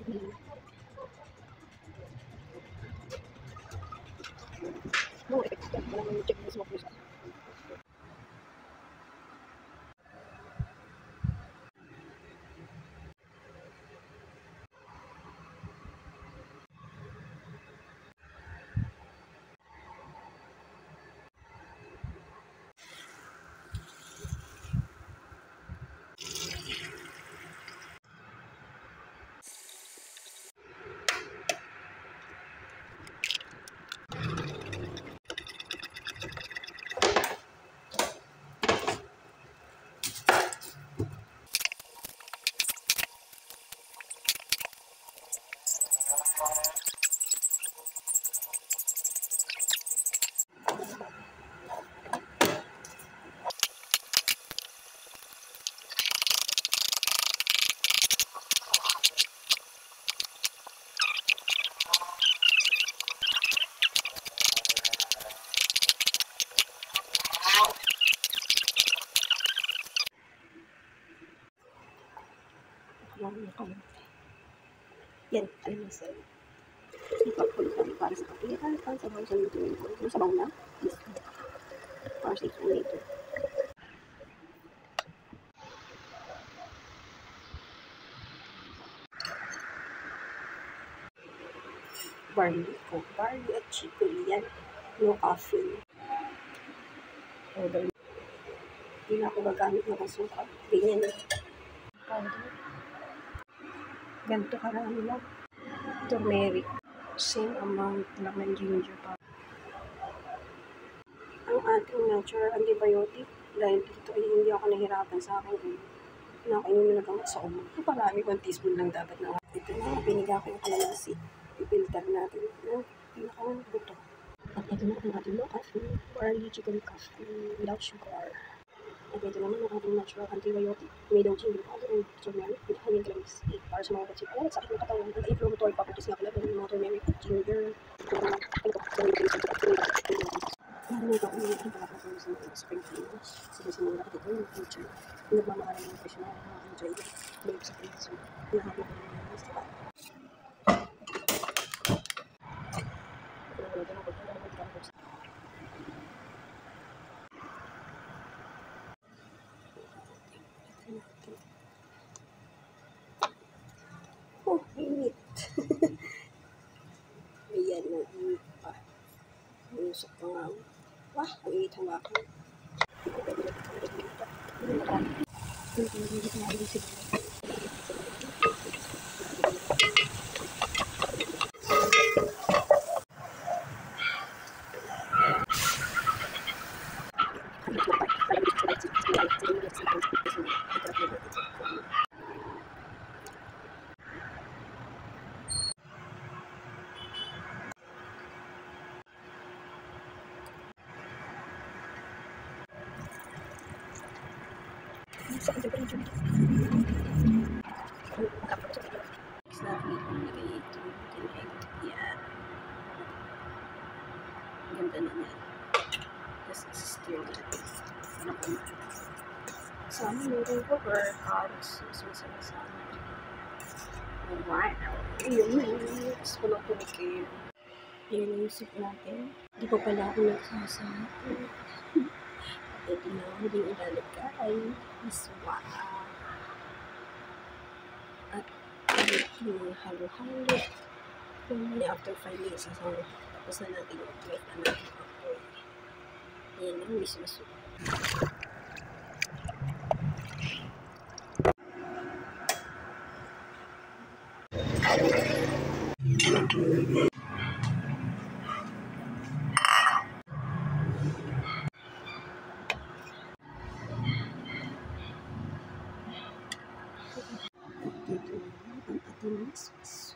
No, expect ko lang check mo smoke siya. Yan, alam mo sir. Ipag-qualify para sa kapitan, para sa bawang sa lutuin ko. Yung sabaw na, is para sa ito later. Barley at chicory yan. No coffee. Powder. Hindi na ako gagamit ng kasuka. Ganyan na. Powder. Ganito karami lang. Turmeric. Same amount lang ng ginger powder. Ang ating natural antibiotic, dahil dito ay hindi ako nahirapan sa akin. Nakainom na lang sa umo. Parami, 1 teaspoon lang dapat na. Ito na, piniga ko yung kalamansi. I-filter natin. Pinakang buto. At ito na ang ating no coffee. Barley chicory coffee without sugar. At ito naman ang ating natural antibiotic. Made of ginger powder and turmeric with honey glaze. Para sa mga batsik. Ayan, sakit ng katawan. Anti-inflammatory properties nga pala. Yung mga turmeric, ginger, Lalo ito kung yung pagkakasama sa mga spring cleaners. Sige sa mga nakikita yung future. Yung nagmamahal ng presyo na enjoy it. Babe sa preso. Pinahalo ko ng mga sa bata. Oh, init. Ayan, nag-init pa. Nusok pa nga. Wah, ang init hawakan. Sa temperature dito. Sabi ko nilagay ito. Connect. Yan. Ganda na yan. Tapos stir natin. Ano ko na. Sa amin, meron ko carrots. Masama sa amin. Wow. Ayun. Tapos ko lang tumikim. Ayan yung soup natin. Hindi pa pala ako nagsasabi. Ito na, hindi ilalagay. Iswa. At yung halo-halo. After 5 minutes, tapos na natin yung plate na natin. Ayan lang, mismo soup. Dito naman ang ating sauce.